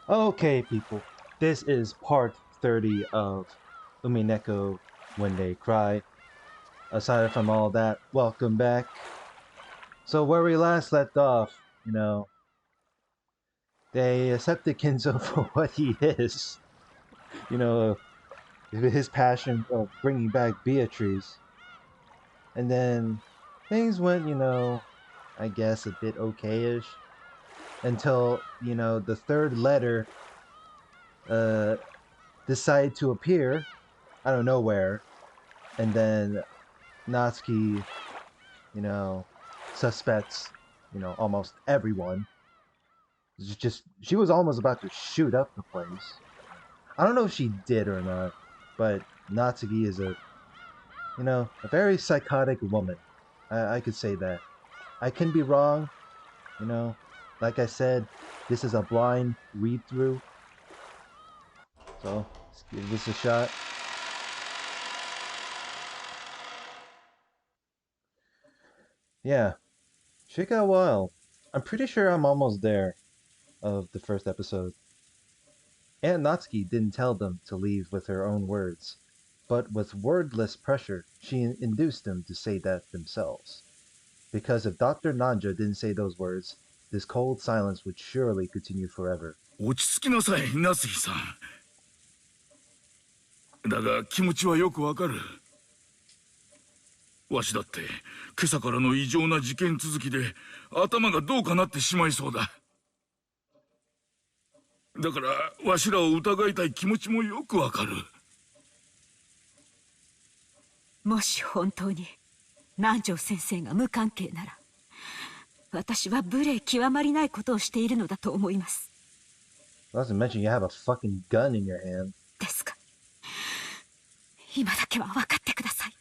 Okay, people, this is part 30 of Umineko When They Cry. Aside from all that, welcome back. So, where we last left off, they accepted Kinzo for what he is. You know, his passion of bringing back Beatrice. And then things went, I guess a bit okay-ish until, the third letter uh, decided to appear out of nowhere. And then Natsuki, you know, suspects, almost everyone. She was almost about to shoot up the place. I don't know if she did or not, but Natsuki is a very psychotic woman. I could say that. I can be wrong, you know. Like I said, this is a blind read through, so let's give this a shot. Yeah, shake out a while. I'm pretty sure I'm almost there of the first episode. Aunt Natsuki didn't tell them to leave with her own words, but with wordless pressure, she induced them to say that themselves. Because if Dr. Nanja didn't say those words, this cold silence would surely continue forever. 落ち着きなさい、夏日さん。だが気持ちはよくわかる。わしだって今朝からの異常な事件続きで頭がどうかなってしまいそうだ。だからわしらを疑いたい気持ちもよくわかる。もし本当に南條先生が無関係なら、私は無礼極まりないことをしているのだと思います。Not to mention you have a fucking gun in your hand. ですが、今だけは分かってください。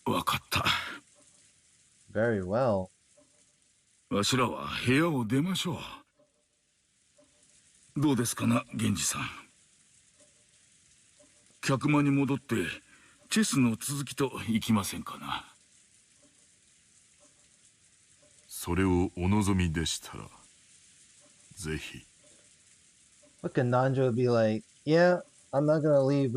わかった。Very well. わしらは部屋を出ましょう。どうですかな、源氏さん。客間に戻ってチェスの続きといきませんかな。それをお望みでしたら、ぜひ。Look at Nanja would be like, yeah, I'm not gonna leave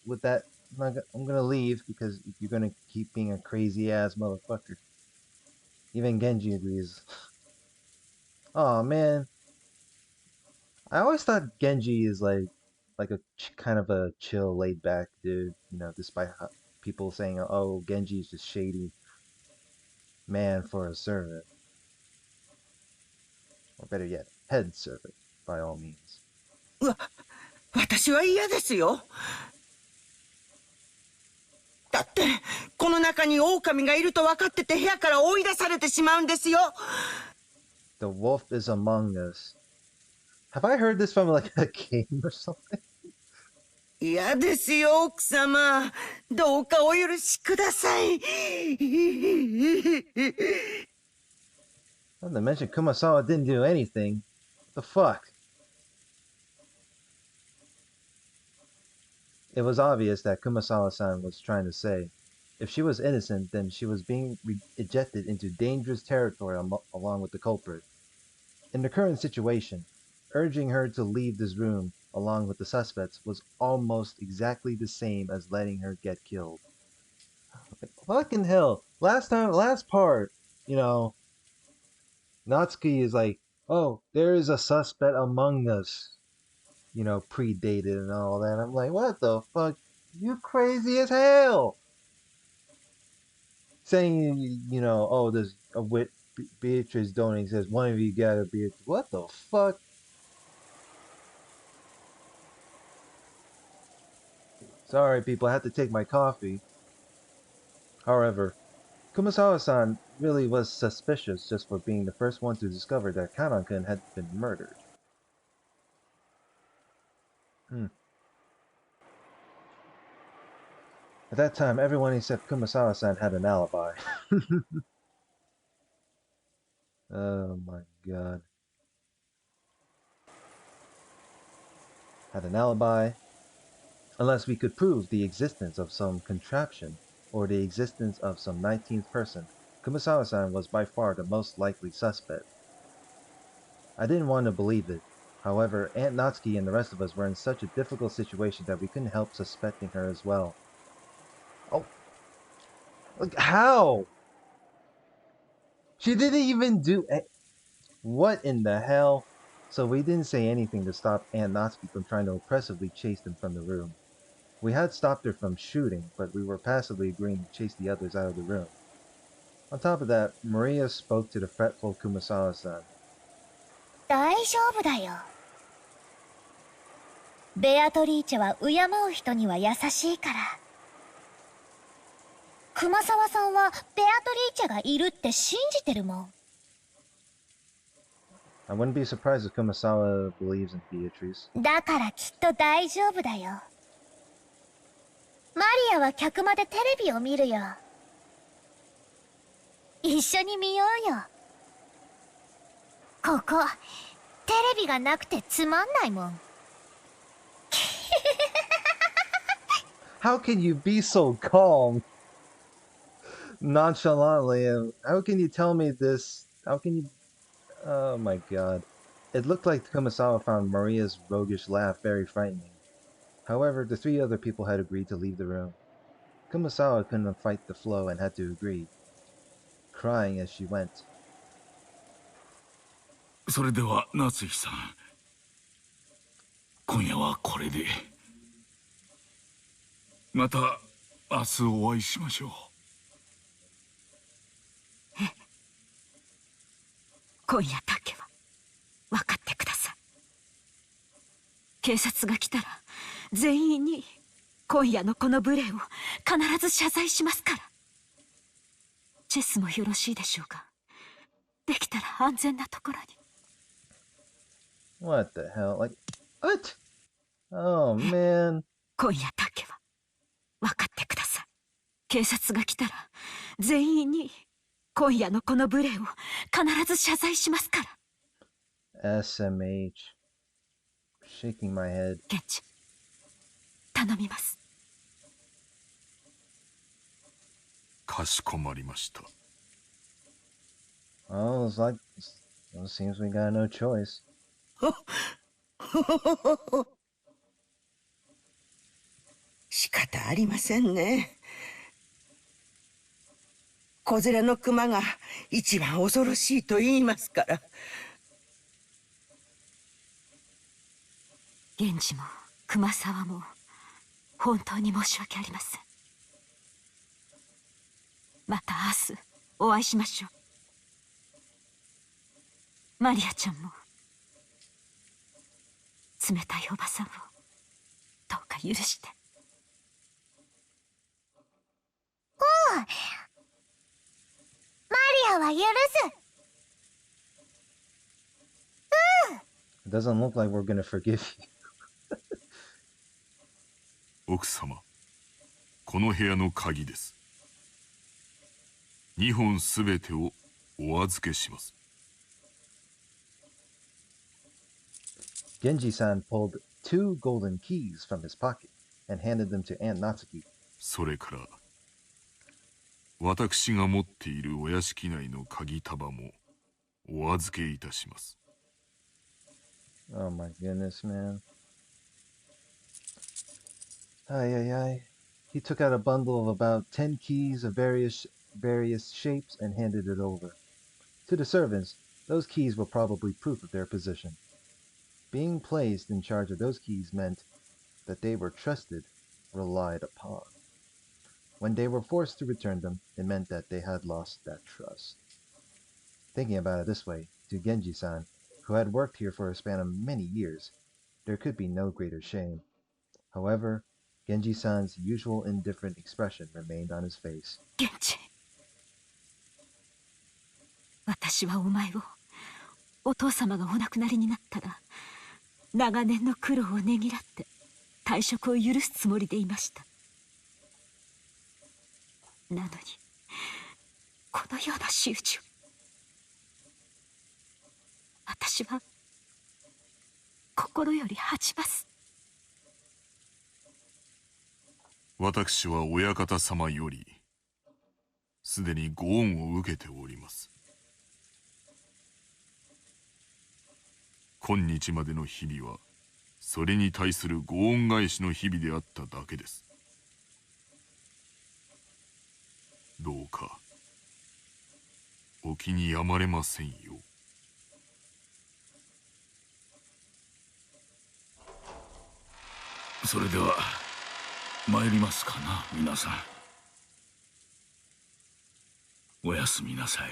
with that. I'm gonna leave because you're gonna keep being a crazy ass motherfucker. Even Genji agrees. Oh man, I always thought Genji is like a kind of a chill, laid back dude. Despite people saying, "Oh, Genji is just shady man for a servant," or better yet, head servant by all means. 私は嫌ですよ。だってこの中に狼がいると分かってて部屋から追い出されてしまうんですよ。The wolf is among us. Have I heard this from like a game or something? 嫌ですよ、奥様。どうかお許しください。Not to mention Kumasawa didn't do anything. What the fuck? It was obvious that Kumasawa-san was trying to say, if she was innocent, then she was being ejected into dangerous territory along with the culprit. In the current situation, urging her to leave this room along with the suspects was almost exactly the same as letting her get killed. Like, fucking hell. Last part, Natsuki is like, oh, there is a suspect among us. Predated and all that. I'm like, what the fuck? You crazy as hell. Saying, oh, there's a wit. Beatrice Doning says, one of you gotta be. What the fuck? Sorry, people, I have to take my coffee. However, Kumasawa-san really was suspicious just for being the first one to discover that Kanan-kun had been murdered. At that time, everyone except Kumasawa-san had an alibi. Oh my god. Had an alibi. Unless we could prove the existence of some contraption or the existence of some 19th person. Kumasawa-san was by far the most likely suspect. I didn't want to believe it. However, Aunt Natsuki and the rest of us were in such a difficult situation that we couldn't help suspecting her as well. Oh, look, how? She didn't even do what in the hell? So we didn't say anything to stop Aunt Natsuki from trying to oppressively chase them from the room. We had stopped her from shooting, but we were passively agreeing to chase the others out of the room. On top of that, Maria spoke to the fretful Kumasawa-san. 大丈夫だよ。ベアトリーチェは敬う人には優しいから。熊沢さんはベアトリーチェがいるって信じてるもん。I wouldn't be surprised if Kumasawa believes in Beatrice. だからきっと大丈夫だよ。マリアは客間でテレビを見るよ。一緒に見ようよ。ここ、テレビがなくてつまんないもん。How can you be so calm? Nonchalantly, and how can you tell me this? How can you... Oh my god. It looked like Kumasawa found Maria's roguish laugh very frightening. However, the three other people had agreed to leave the room. Kumasawa couldn't fight the flow and had to agree, crying as she went. それでは夏日さん、今夜はこれで。また明日お会いしましょう。今夜だけは分かってください。警察が来たら全員に今夜のこの無礼を必ず謝罪しますから。チェスもよろしいでしょうか。できたら安全なところに。What the hell? Like, what? Oh man. 今夜だけは分かってください。警察が来たら全員に今夜のこの無礼を必ず謝罪しますから。SMH. Shaking my head. 現地、頼みます。かしこまりました。Oh, it's like... Well, it seems we got no choice. 仕方ありませんね。子連れの熊が一番恐ろしいと言いますから。源氏も熊沢も本当に申し訳ありません。また明日お会いしましょう。マリアちゃんも冷たいおばさんをどうか許して。おう、マリアは許す。It doesn't look like we're gonna forgive you. 奥様、この部屋の鍵です。2本すべてをお預けします。Genji-san pulled 2 golden keys from his pocket and handed them to Aunt Natsuki. それから私が持っているお屋敷内の鍵束もお預けいたします。Oh my goodness, man. Ay, ay, ay. He took out a bundle of about 10 keys of various shapes and handed it over. To the servants, those keys were probably proof of their position. Being placed in charge of those keys meant that they were trusted, relied upon. When they were forced to return them, it meant that they had lost that trust. Thinking about it this way, to Genji-san, who had worked here for a span of many years, there could be no greater shame. However, Genji-san's usual indifferent expression remained on his face. 源氏、私はお前をお父様がお亡くなりになったら長年の苦労をねぎらって退職を許すつもりでいました。なのにこのような仕打ちを。私は心より恥じます。私は親方様よりすでにご恩を受けております。今日までの日々はそれに対するご恩返しの日々であっただけです。どうかお気に病まれませんよう。それでは参りますかな、皆さん。おやすみなさい。お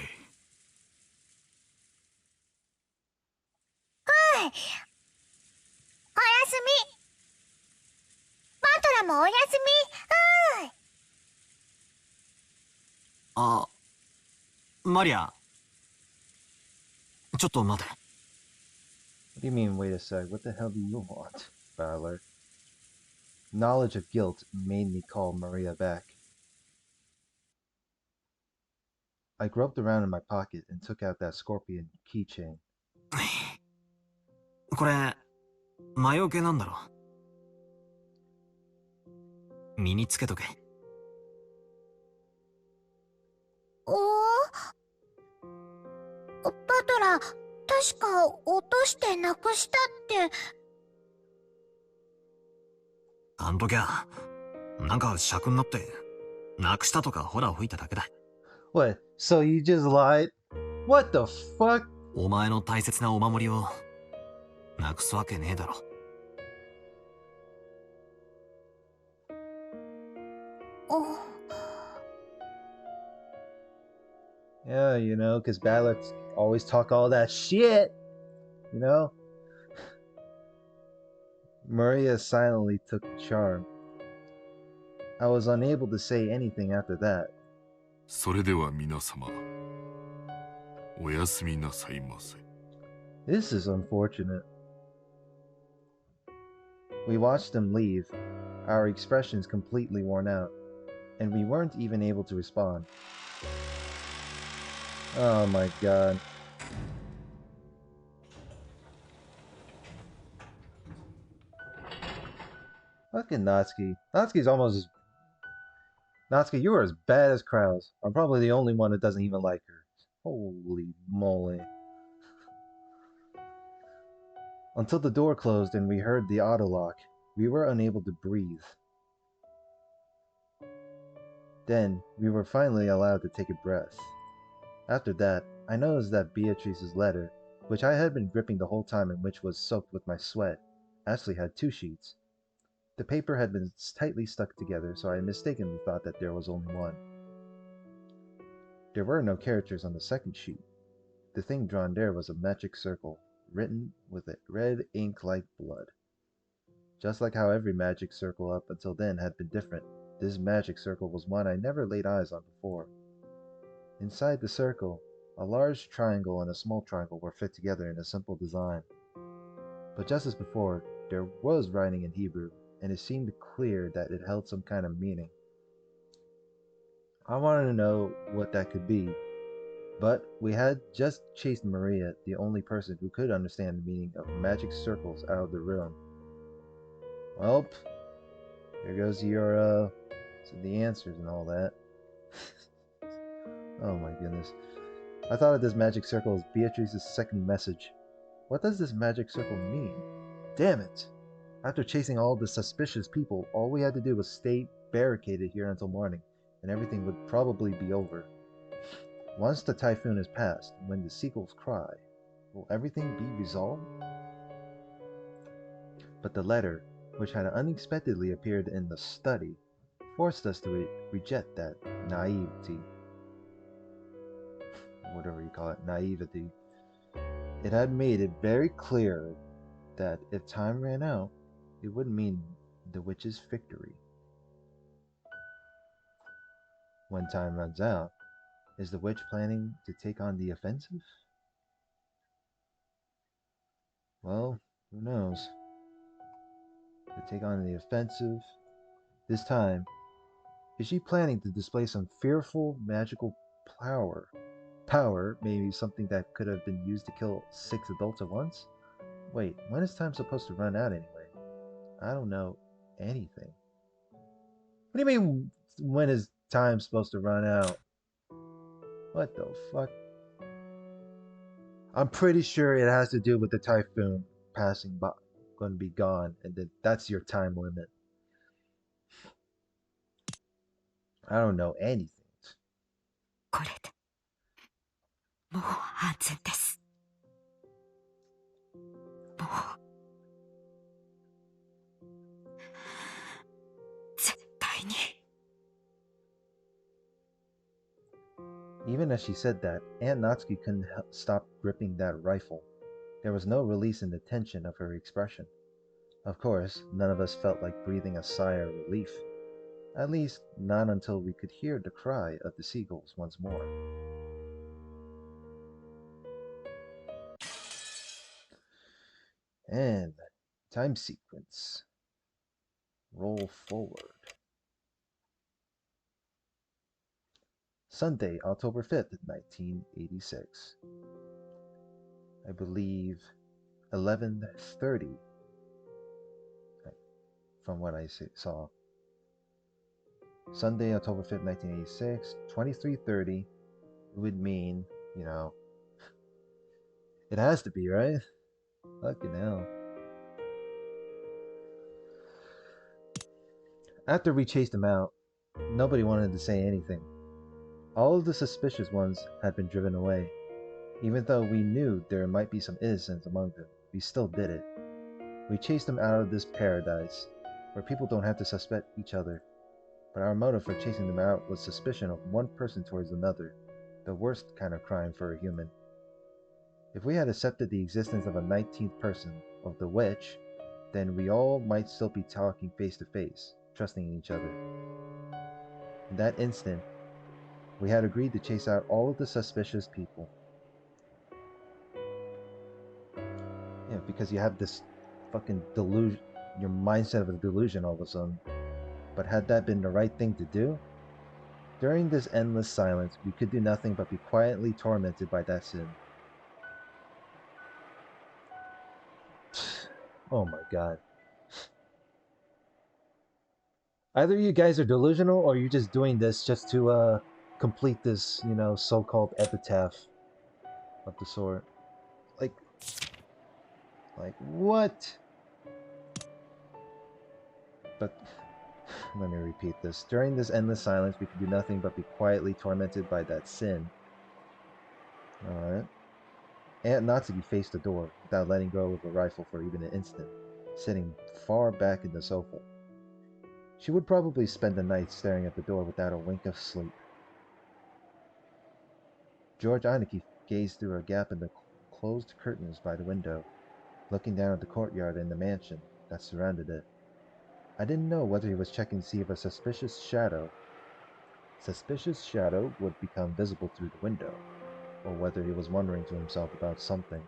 やすみ。バトラもおやすみ。あ、マリア。ちょっと待て。What do you mean, wait a sec? What the hell do you want, Valor? Knowledge of guilt made me call Maria back. I groped around in my pocket and took out that scorpion keychain. これ、魔除けなんだろ。身につけとけ。バトラ、確か落としてなくしたって。あんときゃ、なんか尺になって、なくしたとかホラ吹いただけだ。What? So you just lied? What the fuck? お前の大切なお守りを、なくすわけねえだろ。Yeah, you know, because Balaks always talk all that shit, you know? Maria silently took the charm. I was unable to say anything after that. それでは皆様、おやすみなさいませ。This is unfortunate. We watched them leave, our expressions completely worn out, and we weren't even able to respond. Oh my god. Fucking Natsuki. Natsuki's almost as... Natsuki, you are as bad as Krause. I'm probably the only one that doesn't even like her. Holy moly. Until the door closed and we heard the auto lock, we were unable to breathe. Then, we were finally allowed to take a breath. After that, I noticed that Beatrice's letter, which I had been gripping the whole time and which was soaked with my sweat, actually had 2 sheets. The paper had been tightly stuck together, so I mistakenly thought that there was only one. There were no characters on the second sheet. The thing drawn there was a magic circle, written with a red ink like blood. Just like how every magic circle up until then had been different, this magic circle was one I never laid eyes on before. Inside the circle, a large triangle and a small triangle were fit together in a simple design. But just as before, there was writing in Hebrew, and it seemed clear that it held some kind of meaning. I wanted to know what that could be, but we had just chased Maria, the only person who could understand the meaning of magic circles, out of the room. Well, here goes your, the answers and all that. Oh my goodness. I thought of this magic circle as Beatrice's second message. What does this magic circle mean? Damn it! After chasing all the suspicious people, all we had to do was stay barricaded here until morning, and everything would probably be over. Once the typhoon is past, when the seagulls cry, will everything be resolved? But the letter, which had unexpectedly appeared in the study, forced us to reject that naivety. Whatever you call it, naivety. It had made it very clear that if time ran out, it would mean the witch's victory. When time runs out, is the witch planning to take on the offensive? Well, who knows? To take on the offensive. This time, is she planning to display some fearful magical power? Power, maybe something that could have been used to kill 6 adults at once? Wait, when is time supposed to run out anyway? I don't know anything. What do you mean, when is time supposed to run out? What the fuck? I'm pretty sure it has to do with the typhoon passing by, going to be gone, and then that's your time limit. I don't know anything. これでもう安全です。もう絶対に。 Even as she said that, Aunt Natsuki couldn't stop gripping that rifle. There was no release in the tension of her expression. Of course, none of us felt like breathing a sigh of relief. At least, not until we could hear the cry of the seagulls once more. And time sequence. Roll forward. Sunday, October 5th, 1986. I believe 11:30 from what I saw. Sunday, October 5th, 1986, 23:30 would mean, you know, it has to be, right? Fucking hell. After we chased him out, nobody wanted to say anything. All of the suspicious ones had been driven away. Even though we knew there might be some innocents among them, we still did it. We chased them out of this paradise, where people don't have to suspect each other. But our motive for chasing them out was suspicion of one person towards another, the worst kind of crime for a human. If we had accepted the existence of a 19th person, of the witch, then we all might still be talking face to face, trusting each other. In that instant, we had agreed to chase out all of the suspicious people. Yeah, because you have this fucking delusion, your mindset of a delusion all of a sudden. But had that been the right thing to do? During this endless silence, we could do nothing but be quietly tormented by that sin. Oh my god. Either you guys are delusional or you're just doing this just to complete this, so-called epitaph of the sort. Like what? But let me repeat this. During this endless silence, we could do nothing but be quietly tormented by that sin. Alright. Aunt Natsuki faced the door without letting go of the rifle for even an instant, sitting far back in the sofa. She would probably spend the night staring at the door without a wink of sleep. George Aniki gazed through a gap in the closed curtains by the window, looking down at the courtyard and the mansion that surrounded it. I didn't know whether he was checking to see if a suspicious shadow would become visible through the window, or whether he was wondering to himself about something.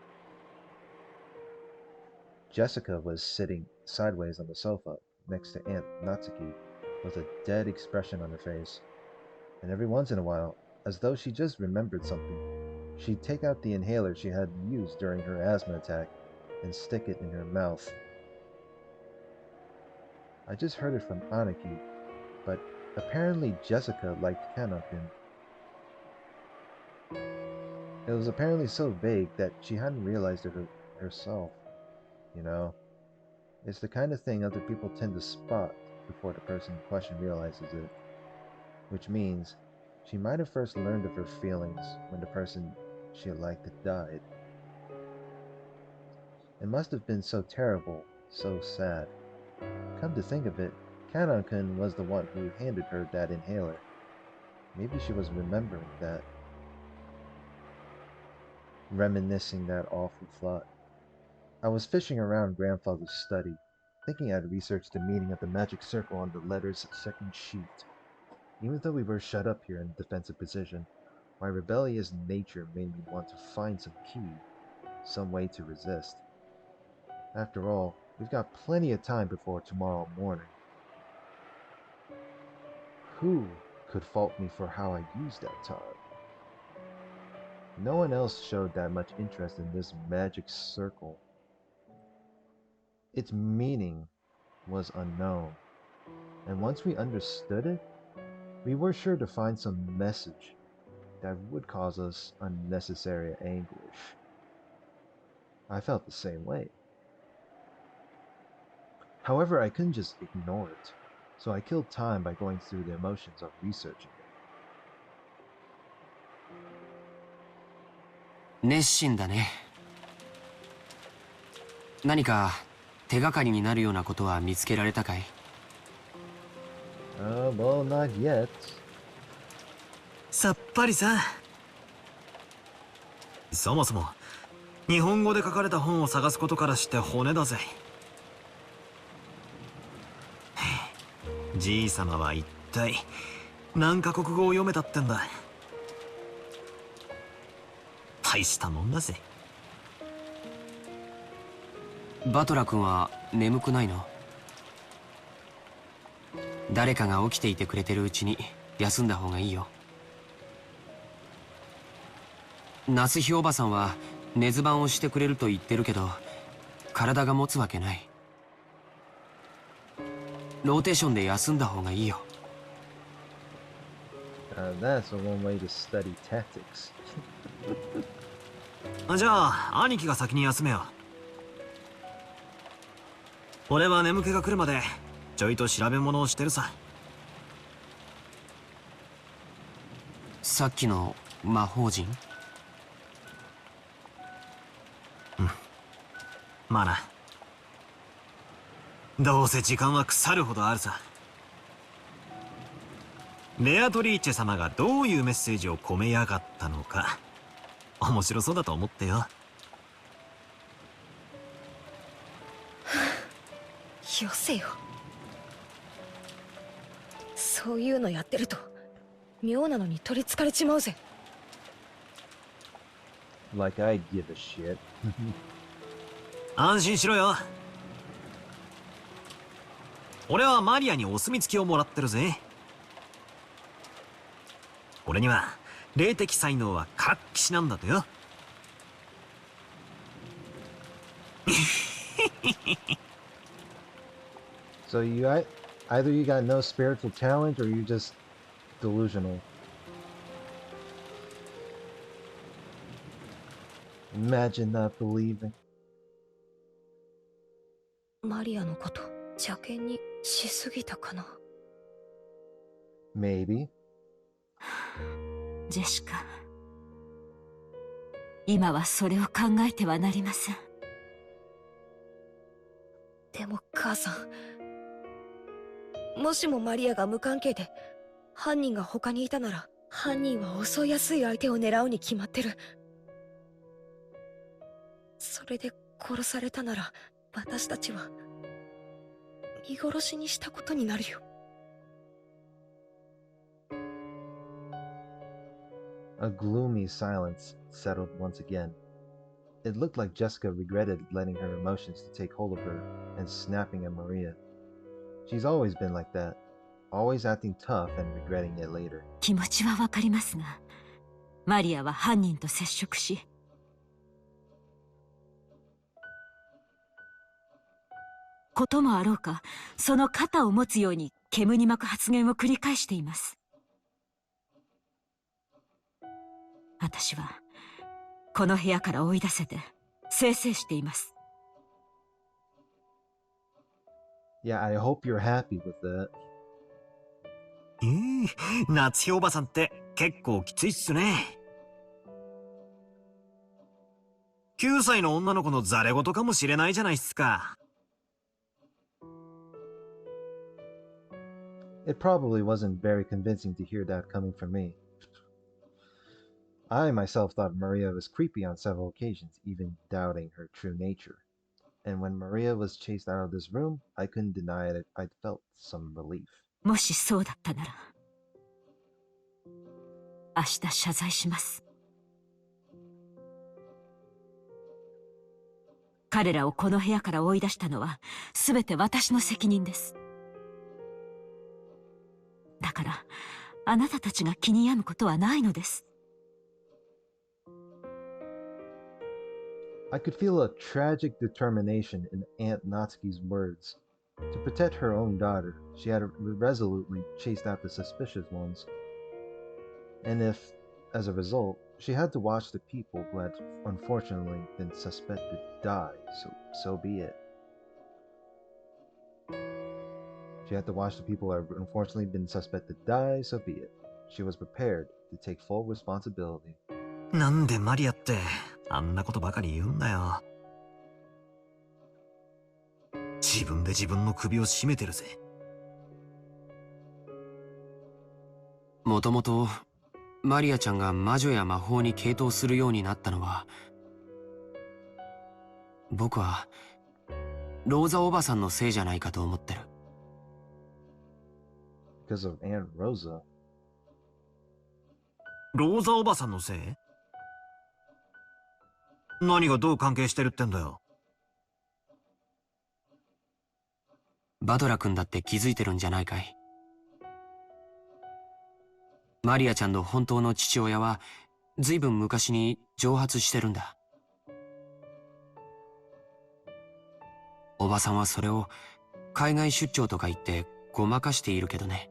Jessica was sitting sideways on the sofa next to Aunt Natsuki with a dead expression on her face, and every once in a while, as though she just remembered something, she'd take out the inhaler she had used during her asthma attack and stick it in her mouth. I just heard it from Aniki, but apparently Jessica liked Kanakin. It was apparently so vague that she hadn't realized it herself. You know, it's the kind of thing other people tend to spot before the person in question realizes it. Which means she might have first learned of her feelings when the person she liked died. It must have been so terrible, so sad. Come to think of it, Kanon-kun was the one who handed her that inhaler. Maybe she was remembering that. Reminiscing that awful thought. I was fishing around Grandfather's study, thinking I'd researched the meaning of the magic circle on the letter's second sheet. Even though we were shut up here in a defensive position, my rebellious nature made me want to find some key, some way to resist. After all, we've got plenty of time before tomorrow morning. Who could fault me for how I used that time? No one else showed that much interest in this magic circle. Its meaning was unknown, and once we understood it, we were sure to find some message. that would cause us unnecessary anguish. I felt the same way. However, I couldn't just ignore it, so I killed time by going through the emotions of researching it. 熱心だね。何か手がかりになるようなことは見つけられたかい？ Well, not yet. さっぱりさ。そもそも日本語で書かれた本を探すことからして骨だぜ。じいさまは一体何カ国語を読めたってんだ。大したもんだぜ。バトラ君は眠くないの？誰かが起きていてくれてるうちに休んだ方がいいよ。夏日おばさんは寝ず番をしてくれると言ってるけど、体が持つわけない。ローテーションで休んだ方がいいよ。That's one way to study tactics. じゃあ兄貴が先に休めよ。俺は眠気が来るまでちょいと調べ物をしてるさ。さっきの魔法陣？まあな。どうせ時間は腐るほどあるさ。レアトリーチェ様がどういうメッセージを込めやがったのか面白そうだと思ってよ。よせよ。そういうのやってると妙なのに取りつかれちまうぜ。Like I give a shit. 安心しろよ。俺はマリアにお墨付きをもらってるぜ。俺には霊的才能は活気しなんだとよ。So either you got no spiritual talent or you're just delusional. Imagine not believing. マリアのこと邪険にしすぎたかな。Maybe. ジェシカ、今はそれを考えてはなりません。でも母さん、もしもマリアが無関係で犯人が他にいたなら、犯人は襲いやすい相手を狙うに決まってる。それで殺されたなら私たちは見殺しにしたことになるよ。A gloomy silence settled once again. It looked like Jessica regretted letting her emotions to take hold of her and snapping at Maria. She's always been like that, always acting tough and regretting it later. 気持ちはわかりますが、マリアは犯人と接触し、こともあろうか、その肩を持つように煙に巻く発言を繰り返しています。私はこの部屋から追い出せて清々しています。Yeah, I hope you're happy with that. 夏日おばさんって結構きついっすね。9歳の女の子のザレ言かもしれないじゃないっすか。It probably wasn't very convincing to hear that coming from me. I myself thought Maria was creepy on several occasions, even doubting her true nature. And when Maria was chased out of this room, I couldn't deny it. I felt some relief. もしそうだったなら、明日謝罪します。彼らをこの部屋から追い出したのは全て私の責任です。だからあなたたちが気に病むことはないのです。I could feel a tragic determination in Aunt Natsuki's words. To protect her own daughter, she had resolutely chased out the suspicious ones. And if As a result, she had to watch the people who had unfortunately been suspected die, so be it. She had to watch the people who had unfortunately been suspected die, so be it. She was prepared to take full responsibility. なんでマリアってあんなことばかり言うんだよ。自分で自分の首を絞めてるぜ。もともとマリアちゃんが魔女や魔法に傾倒するようになったのは、僕はローザおばさんのせいじゃないかと思ってる。Because of Aunt Rosa. ローザおばさんのせい？何がどう関係してるってんだよ。バドラ君だって気づいてるんじゃないかい。マリアちゃんの本当の父親はずいぶん昔に蒸発してるんだ。おばさんはそれを海外出張とか言ってごまかしているけどね。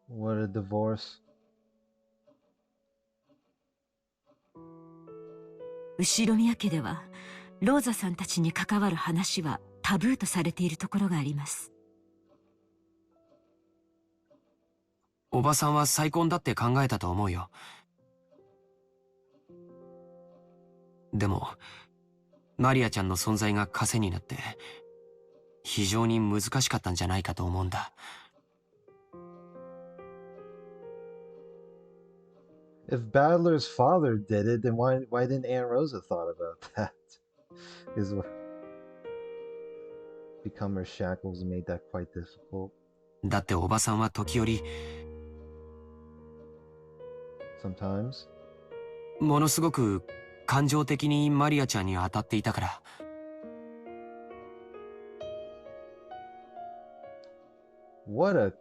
What a divorce. 後宮家ではローザさんたちに関わる話はタブーとされているところがあります。おばさんは再婚だって考えたと思うよ。でもマリアちゃんの存在が枷になって非常に難しかったんじゃないかと思うんだ。If Battler's father did it, then why didn't Aunt Rosa thought about that? Is become her shackles made that quite difficult. だっておばさんは時折Sometimes. ものすごく感情的にマリアちゃんに当たっていたから。What a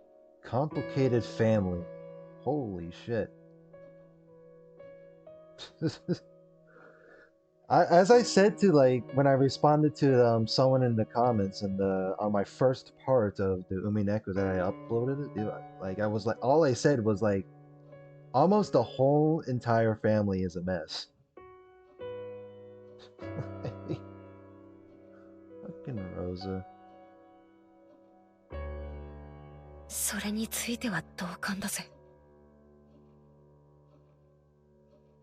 complicated family. Holy shit. As I said to when I responded to someone in the comments and on my first part of the Umineko that I uploaded, I was like, all I said was almost the whole entire family is a mess. Fucking Rosa. それについては同感だぜ。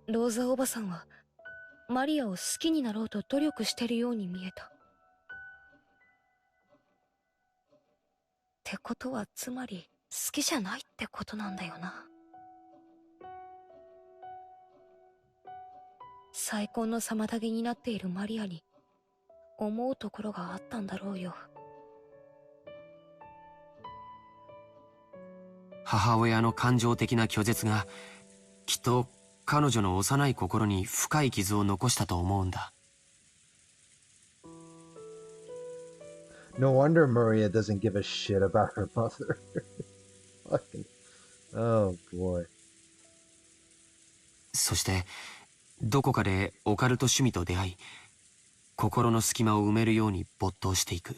ローザおばさんはマリアを好きになろうと努力してるように見えた。ってことはつまり好きじゃないってことなんだよな。再婚の妨げになっているマリアに思うところがあったんだろうよ。母親の感情的な拒絶がきっと彼女の幼い心に深い傷を残したと思うんだ。No wonder Maria doesn't give a shit about her mother. Fucking. Oh boy. そしてどこかでオカルト趣味と出会い、心の隙間を埋めるように没頭していく。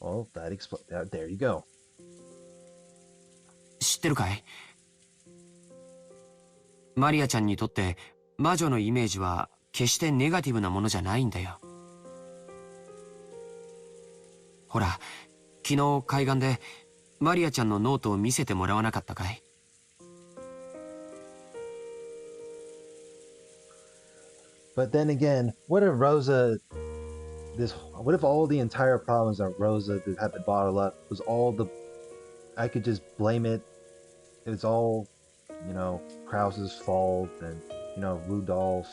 Oh, there you go. 知ってるかい？マリアちゃんにとって魔女のイメージは決してネガティブなものじゃないんだよ。ほら、昨日海岸でマリアちゃんのノートを見せてもらわなかったかい？But then again, what if what if all the entire problems that Rosa had to bottle up was I could just blame it. It was all, Krause's fault and, Rudolph.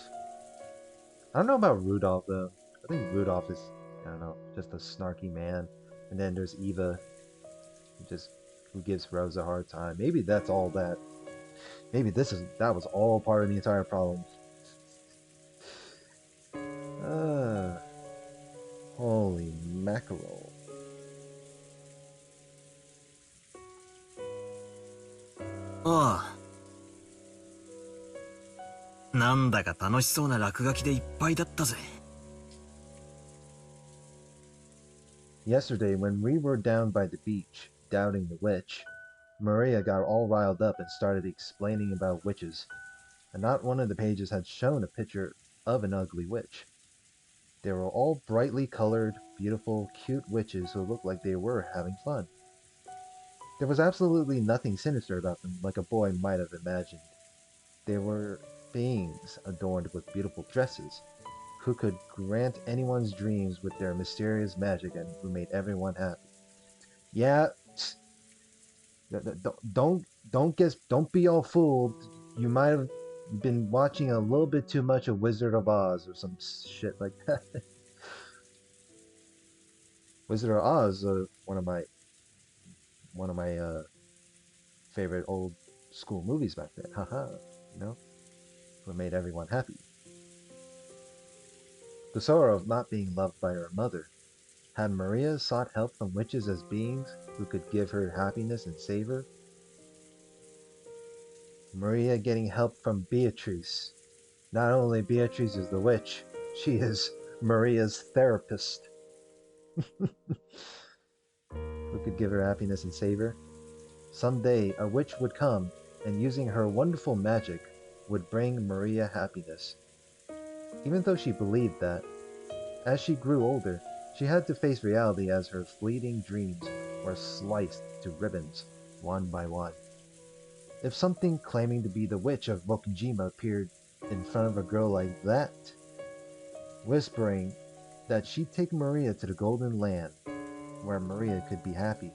I don't know about Rudolph though. I think Rudolph is, I don't know, just a snarky man. And then there's Eva, who gives Rosa a hard time. Maybe that's all that. Maybe that was all part of the entire problem. Holy mackerel. ああ。なんだか楽しそうな落書きでいっぱいだったぜ。Yesterday, when we were down by the beach, doubting the witch, Maria got all riled up and started explaining about witches, and not one of the pages had shown a picture of an ugly witch. They were all brightly colored, beautiful, cute witches who looked like they were having fun. There was absolutely nothing sinister about them, like a boy might have imagined. They were beings adorned with beautiful dresses, who could grant anyone's dreams with their mysterious magic and who made everyone happy. Yeah, don't be all fooled. You might have been watching a little bit too much of Wizard of Oz or some shit like that. Wizard of Oz, one of my favorite old school movies back then. Haha, you know, what made everyone happy. The sorrow of not being loved by her mother. Had Maria sought help from witches as beings who could give her happiness and save her? Maria getting help from Beatrice. Not only Beatrice is the witch, she is Maria's therapist. Who could give her happiness and save her? Someday a witch would come and using her wonderful magic would bring Maria happiness. Even though she believed that, as she grew older, she had to face reality as her fleeting dreams were sliced to ribbons, one by one. If something claiming to be the witch of Mokujima appeared in front of a girl like that, whispering that she'd take Maria to the Golden Land, where Maria could be happy.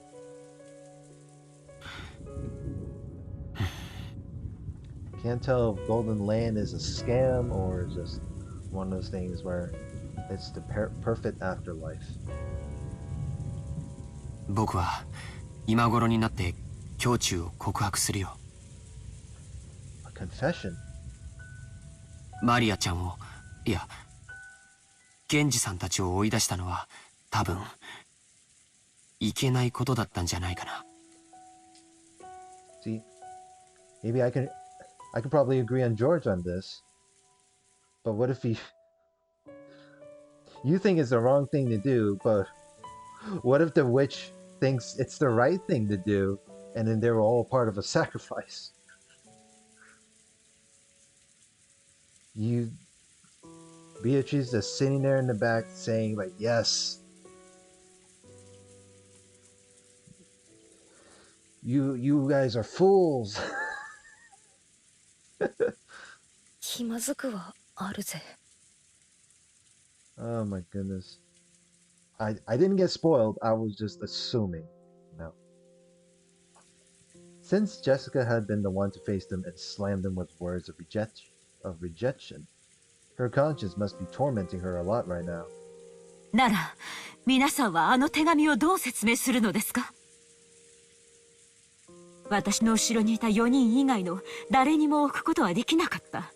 Can't tell if Golden Land is a scam or just one of those things where it's the perfect afterlife. 僕は今頃になって胸中を告白するよ。A confession? マリアちゃんを、いや、源氏さんたちを追い出したのは多分いけないことだったんじゃないかな。See, maybe I can probably agree on George on this. But what if you think it's the wrong thing to do, but what if the witch thinks it's the right thing to do, and then they were all part of a sacrifice? Beatrice is sitting there in the back saying like, yes, you guys are fools. 気まずくはあるぜ。 Oh my goodness. I didn't get spoiled, I was just assuming. No. Since Jessica had been the one to face them and slam them with words of rejection, her conscience must be tormenting her a lot right now. なら皆さんはあの手紙をどう説明するのですか？私の後ろにいた4人以外の誰にも置くことはできなかった。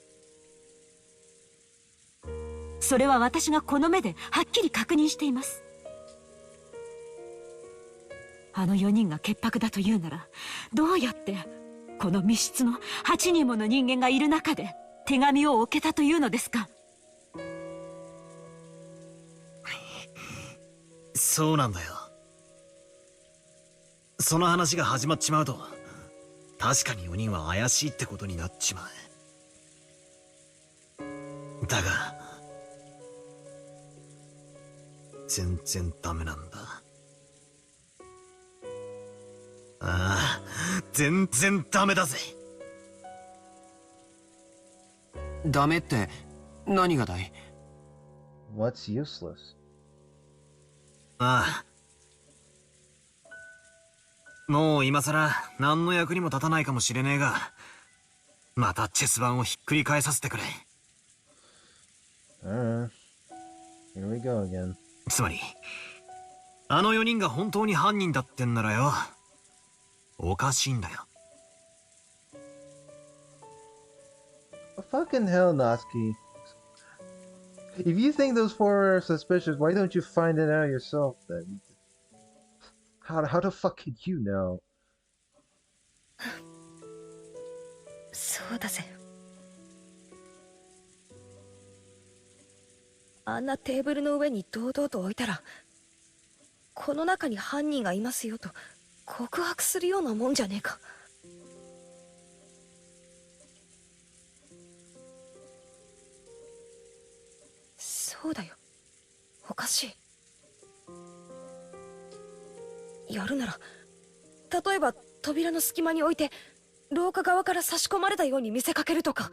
それは私がこの目ではっきり確認しています。あの4人が潔白だというなら、どうやってこの密室の8人もの人間がいる中で手紙を置けたというのですか？そうなんだよ。その話が始まっちまうと、確かに4人は怪しいってことになっちまう。だが全然ダメなんだ。ああ、全然ダメだぜ。ダメって何がだい？ What's useless? ああ、もう今さら何の役にも立たないかもしれねえが、またチェス盤をひっくり返させてくれ。Here we go again. つまりあの4人が本当に犯人だってんならよ、おかしいんだよ。Fucking hell, Natsuki. If you think those four are suspicious, why don't you find it out yourself then? How the fuck could you know? そうだぜ。あんなテーブルの上に堂々と置いたら、この中に犯人がいますよと告白するようなもんじゃねえか。そうだよ、おかしい。やるなら例えば扉の隙間に置いて廊下側から差し込まれたように見せかけるとか。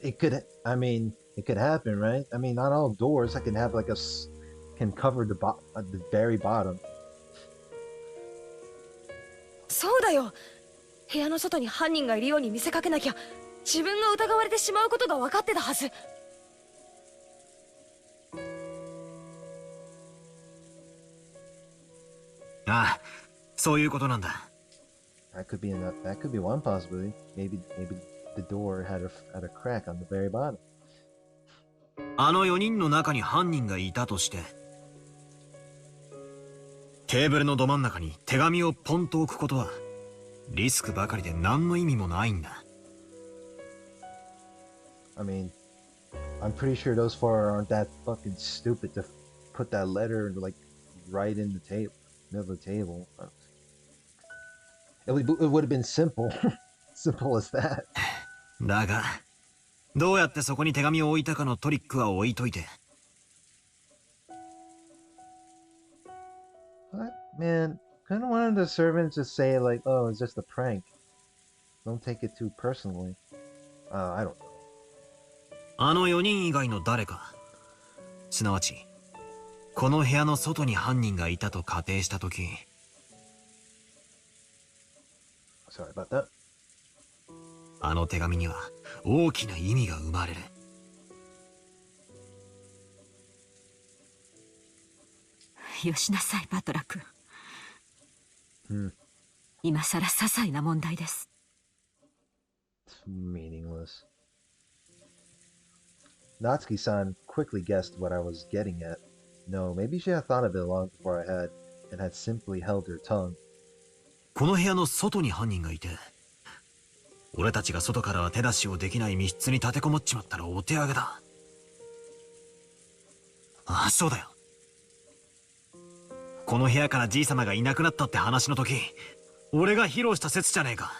It could. I mean, it could happen, right? I mean, not all doors. I can have like can cover the the very bottom. そうだよ、部屋の外に犯人がいるように見せかけなきゃ自分が疑われてしまうことが分かってたはず。ああ、そういうことなんだ。That could be enough. That could be one possibility. Maybe the door had a crack on the very bottom. あの4人の中に犯人がいたとして、テーブルのど真ん中に手紙をポンと置くことはリスクばかりで何の意味もないんだ。I mean, I'm pretty sure those four aren't that fucking stupid to put that letter like right in the table, middle of the table. It would have been simple, simple as that. だが、どうやってそこに手紙を置いたかのトリックは置いといて。What? Man, couldn't one of the servants just say like, "Oh, it's just a prank. Don't take it too personally." I don't know. あの4人以外の誰か、すなわちこの部屋の外に犯人がいたと仮定したとき、Sorry about that. あの手紙には大きな意味が生まれる。よしなさい、バトラ君。Hmm. 今さら些細な問題です。Meaningless. Natsuki-san quickly guessed what I was getting at. No, maybe she had thought of it long before I had, and had simply held her tongue. この部屋の外に犯人がいて、俺たちが外からは手出しをできない密室に立てこもっちまったらお手上げだ。ああ、そうだよ。この部屋からじいさまがいなくなったって話の時、俺が披露した説じゃねえか。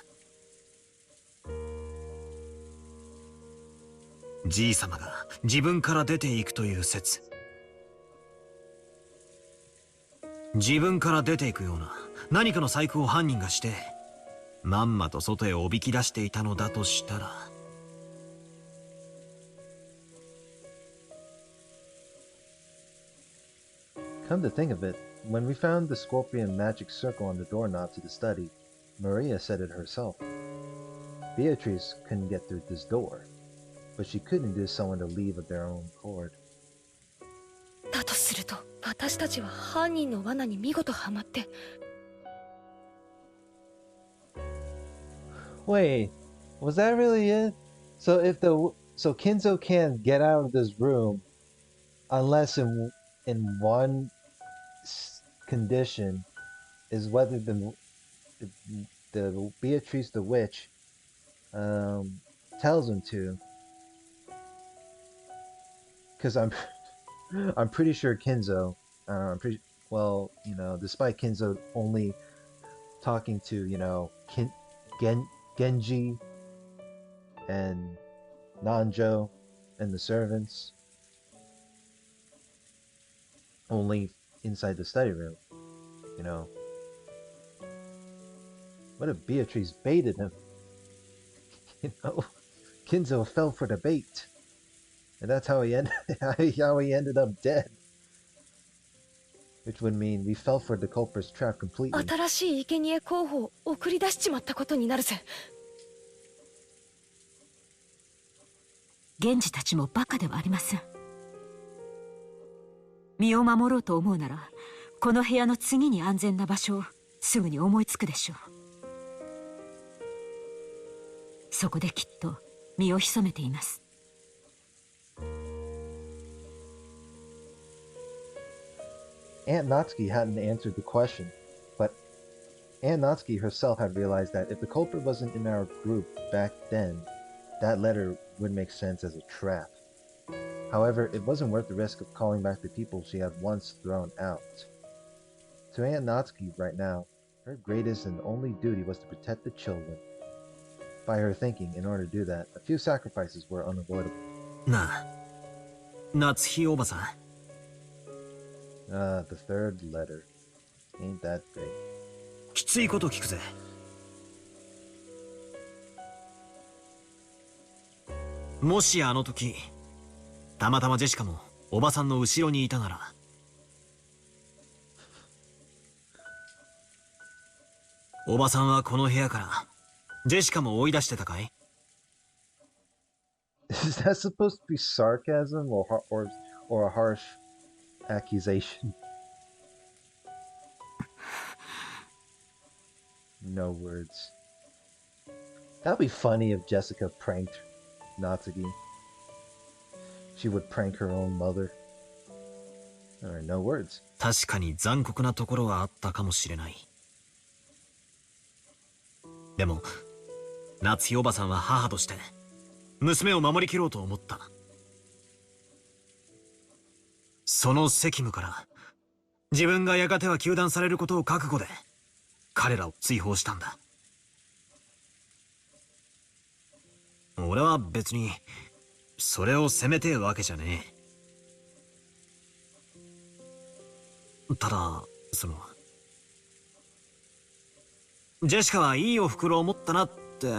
じいさまが自分から出ていくという説。自分から出ていくような何かの細工を犯人がしてまんまと外へおびき出していたのだとしたら、Come to think of it, when we found the scorpion magic circle on the doorknob to the study, Maria said it herself. Beatrice couldn't get through this door, but she could induce someone to leave of their own accord. だとすると私たちは犯人の罠に見事はまって。Wait, was that really it? So Kinzo can't get out of this room unless in one condition is whether the Beatrice the witch tells him to. Because I'm pretty sure Kinzo, despite Kinzo only talking to Genji and Nanjo and the servants, only inside the study room, what if Beatrice baited him? Kinzo fell for the bait, and that's how he ended up dead. Which would mean we fell for the culprit's trap completely. 新しい生贄候補を送り出しちまったことになるぜ。源氏たちもバカではありません。身を守ろうと思うなら、この部屋の次に安全な場所をすぐに思いつくでしょう。そこできっと身を潜めています。Aunt Natsuki hadn't answered the question, but Aunt Natsuki herself had realized that if the culprit wasn't in our group back then, that letter would make sense as a trap. However, it wasn't worth the risk of calling back the people she had once thrown out. To Aunt Natsuki right now, her greatest and only duty was to protect the children. By her thinking, in order to do that, a few sacrifices were unavoidable. なあ、夏日おばさん。Ah, the third letter. Ain't that great. きついこと聞くぜ。もしあの時、たまたまジェシカもおばさんの後ろにいたなら、おばさんはこの部屋からジェシカも追い出してたかい？ Is that supposed to be sarcasm or a harsh accusation? No words. That'd be funny if Jessica pranked Natsuki. She would prank her own mother. Alright, no words. 確かに残酷なところはあったかもしれない。でも、夏日おばさんは母として娘を守りきろうと思った。その責務から自分がやがては糾弾されることを覚悟で彼らを追放したんだ。俺は別にそれを責めてえわけじゃねえ。ただジェシカはいいお袋を持ったなって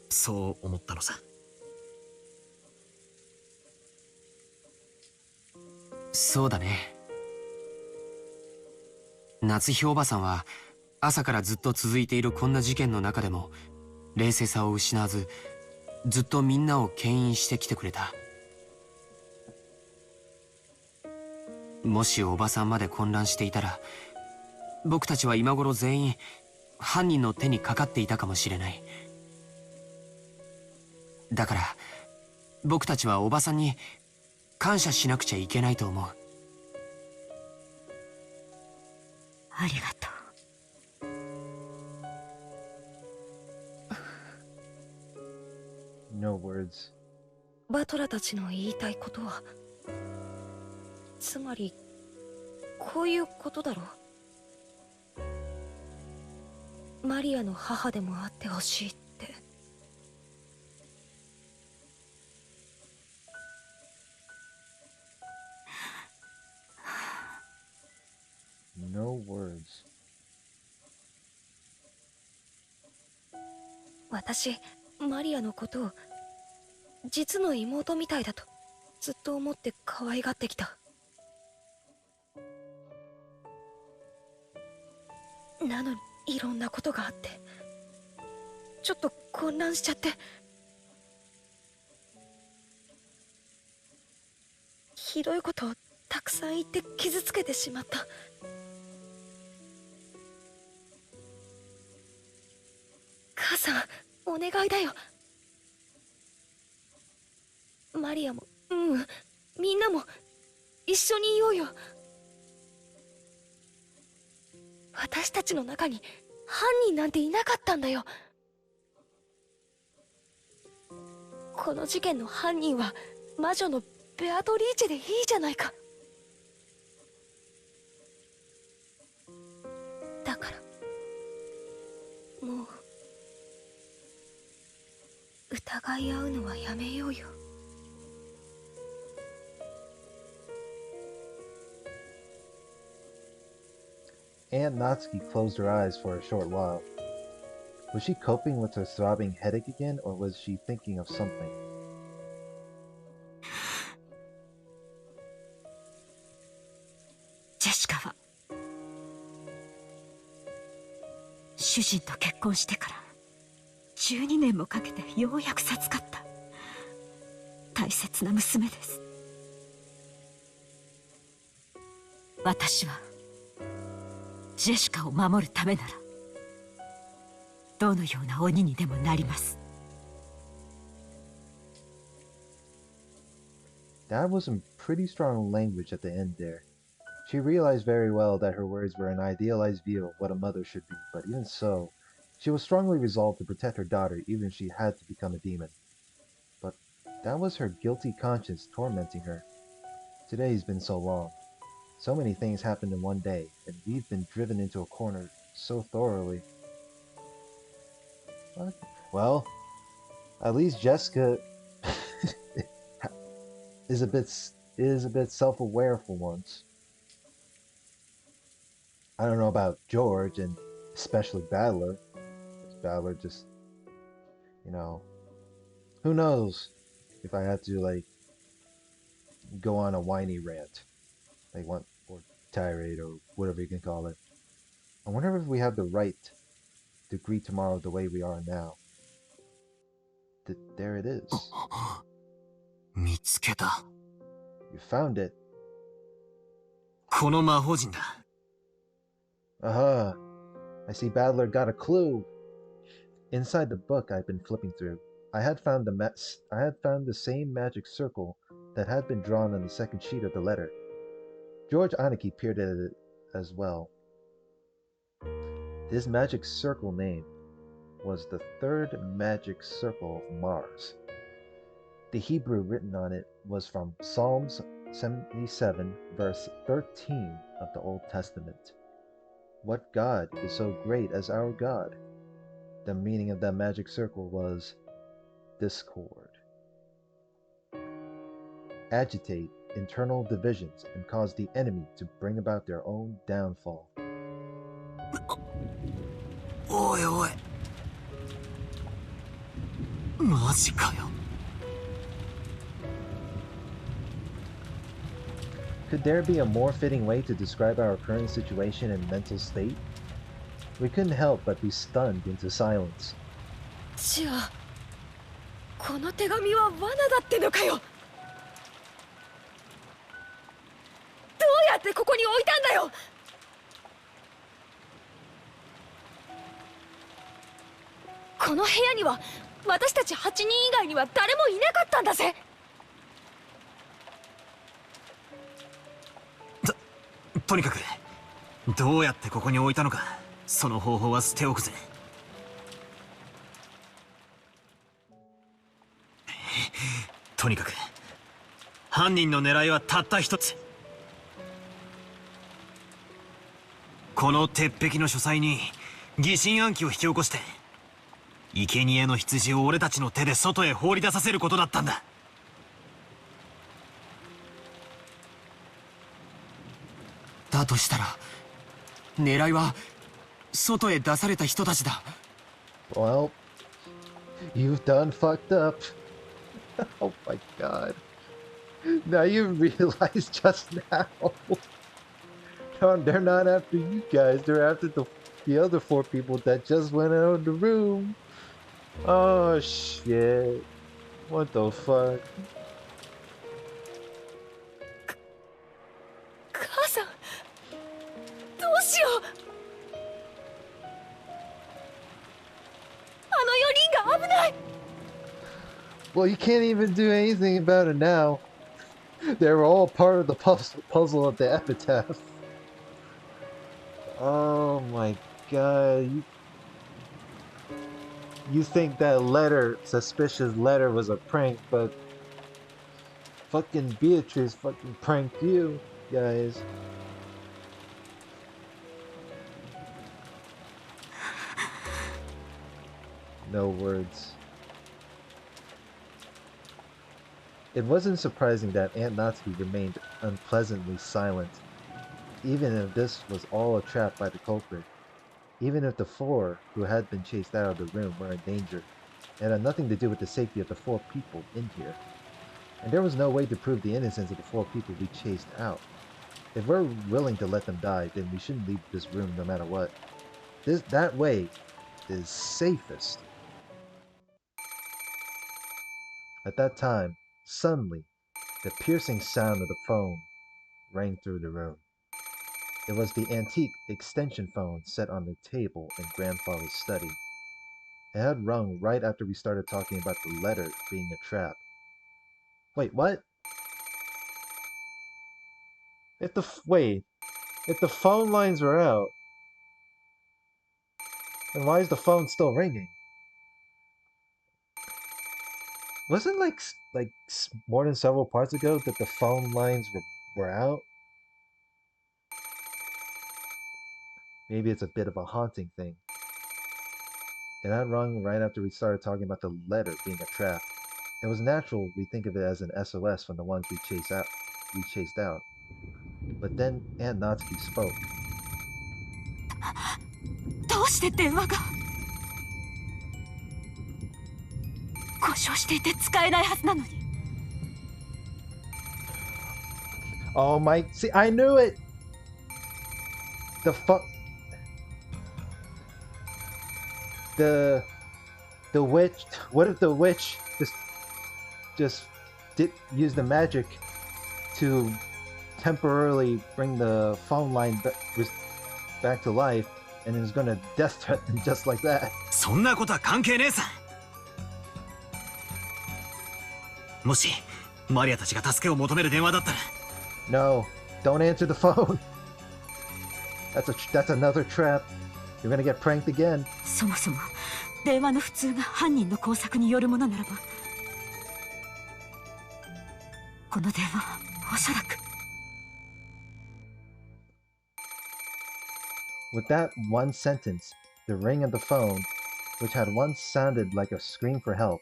そう思ったのさ。そうだね。夏日おばさんは朝からずっと続いているこんな事件の中でも冷静さを失わず、ずっとみんなを牽引してきてくれた。もしおばさんまで混乱していたら、僕たちは今頃全員犯人の手にかかっていたかもしれない。だから僕たちはおばさんに感謝しなくちゃいけないと思う。ありがとう。No words. バトラたちの言いたいことは、つまりこういうことだろう。マリアの母でもあってほしいって。No words. 私、マリアのことを実の妹みたいだとずっと思って可愛がってきた。なのにいろんなことがあってちょっと混乱しちゃって、ひどいことをたくさん言って傷つけてしまった。母さん、お願いだよ。マリアも、みんなも一緒にいようよ。私たちの中に犯人なんていなかったんだよ。この事件の犯人は魔女のベアトリーチェでいいじゃないか。だからもう疑い合うのはやめようよ。Aunt Natsuki closed her eyes for a short while. Was she coping with her throbbing headache again, or was she thinking of something? ジェシカは主人と結婚してから12年もかけてようやく授かった大切な娘です。私はジェシカを守るためならどのような鬼にでもなります。That was some pretty strong language at the end there. She realized very well that her words were an idealized view of what a mother should be, but even so, she was strongly resolved to protect her daughter even if she had to become a demon. But that was her guilty conscience tormenting her. Today's been so long. So many things happened in one day, and we've been driven into a corner so thoroughly. What? Well, at least Jessica is a bit self-aware for once. I don't know about George and especially Battler. Battler just, you know, who knows if I had to like go on a whiny rant, like one or tirade or whatever you can call it. I wonder if we have the right to greet tomorrow the way we are now. There it is. 見つけた。 You found it. この魔法陣だ。 Aha! I see Battler got a clue. Inside the book I'd been flipping through, I had found the same magic circle that had been drawn on the second sheet of the letter. George Aniki peered at it as well. This magic circle name was the third magic circle of Mars. The Hebrew written on it was from Psalms 77, verse 13 of the Old Testament. What God is so great as our God? The meaning of that magic circle was discord. Agitate internal divisions and cause the enemy to bring about their own downfall. おいおい。マジかよ。 Could there be a more fitting way to describe our current situation and mental state? We couldn't help but be stunned into silence. じゃあこの手紙は罠だってのかよ。どうやってここに置いたんだよ。この部屋には私たち8人以外には誰もいなかったんだぜ。とにかくどうやってここに置いたのか、その方法は捨ておくぜ。とにかく犯人の狙いはたった一つ。この鉄壁の書斎に疑心暗鬼を引き起こして生贄の羊を俺たちの手で外へ放り出させることだったんだ。だとしたら狙いは外へ出された人たちだ。 Well, you've done fucked up. Oh my god. Now you realize just now. No, they're not after you guys, they're after the other 4 people that just went out of the room. Oh shit. What the fuck? 母さん、どうしよう。あの4人が危ない。 Well, you can't even do anything about it now. They were all part of the puzzle of the epitaph. Oh my god. You think that suspicious letter was a prank, but fucking Beatrice fucking pranked you, guys. No words. It wasn't surprising that Aunt Natsuhi remained unpleasantly silent, even if this was all a trap by the culprit. Even if the 4 who had been chased out of the room were in danger, it had nothing to do with the safety of the 4 people in here. And there was no way to prove the innocence of the 4 people we chased out. If we're willing to let them die, then we shouldn't leave this room no matter what. That way is safest. At that time, suddenly, the piercing sound of the phone rang through the room. It was the antique extension phone set on the table in Grandfather's study. It had rung right after we started talking about the letter being a trap. Wait, what? If the phone lines were out, then why is the phone still ringing? Wasn't like more than several parts ago that the phone lines were out? Maybe it's a bit of a haunting thing. It had rung right after we started talking about the letter being a trap. It was natural we think of it as an SOS from the ones we chased out. But then Aunt Natsuki spoke. どうして電話が故障していて使えないはずなのに。 Oh my, see, I knew it! The fuck. The witch, what if the witch just did use the magic to temporarily bring the phone line back to life and is gonna death threaten just like that? そんなことは関係ねえさ。もしマリアたちが助けを求める電話だったら。 No, don't answer the phone. That's another trap. You're gonna get pranked again. そもそも電話の普通が犯人の工作によるものならば、この電話はおそらく。 With that one sentence, the ring of the phone, which had once sounded like a scream for help,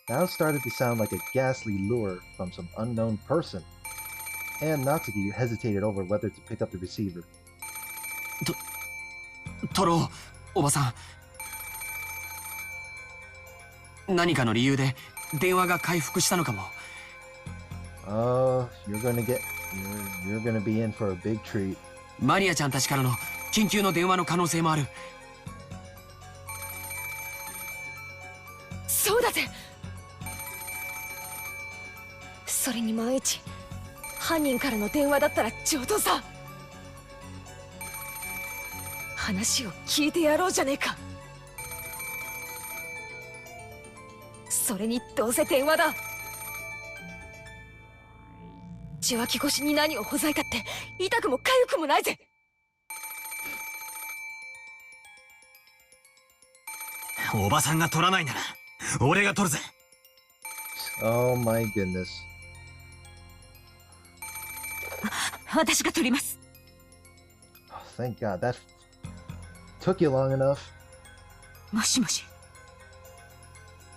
now started to sound like a ghastly lure from some unknown person. And Natsuki hesitated over whether to pick up the receiver. トロ、おばさん。何かの理由で電話が回復したのかも。You're gonna be in for a big treat. マリアちゃんたちからの緊急の電話の可能性もある。そうだぜ。それに万一犯人からの電話だったら上等さ。話を聞いてやろうじゃねえか。それにどうせ電話だ。受話器越しに何をほざいたって痛くも痒くもないぜ。おばさんが取らないなら俺が取るぜ。 Oh my goodness. 私が取ります。 Oh, thank God. That took you long enough. もしもし。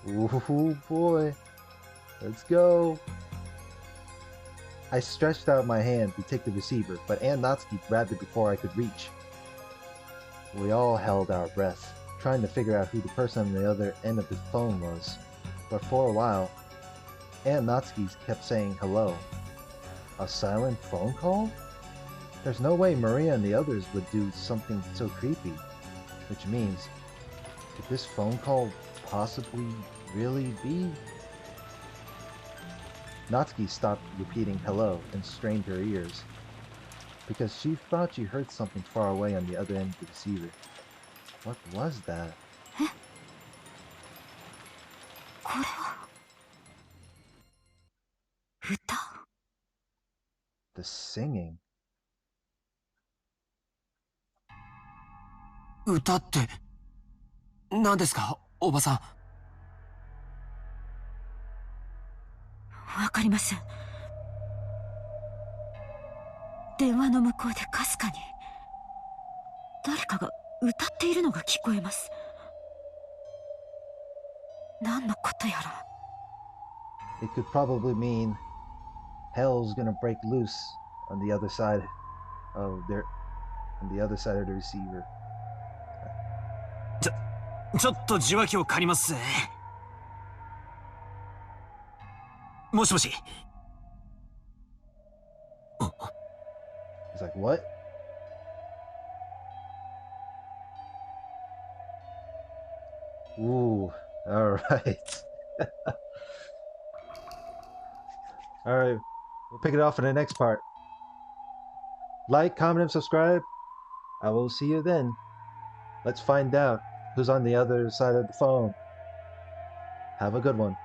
Ooh boy. Let's go. I stretched out my hand to take the receiver, but Aunt Natsuki grabbed it before I could reach. We all held our breath, trying to figure out who the person on the other end of the phone was. But for a while, Aunt Natsuki kept saying hello. A silent phone call? There's no way Maria and the others would do something so creepy. Which means, could this phone call possibly really be? Natsuki stopped repeating hello and strained her ears, because she thought she heard something far away on the other end of the receiver. What was that? これは歌？ The singing. 歌って何ですか、おばさん。わかりません。電話の向こうでかすかに誰かが歌っているのが聞こえます。何のことやら。 It could probably mean hell's gonna break loose on the other side of the receiver. ちょっと受話器を借りますぜ。もしもし。He's like, what? Ooh, all right. All right, we'll pick it off in the next part. Like, comment, and subscribe. I will see you then. Let's find out who's on the other side of the phone. Have a good one.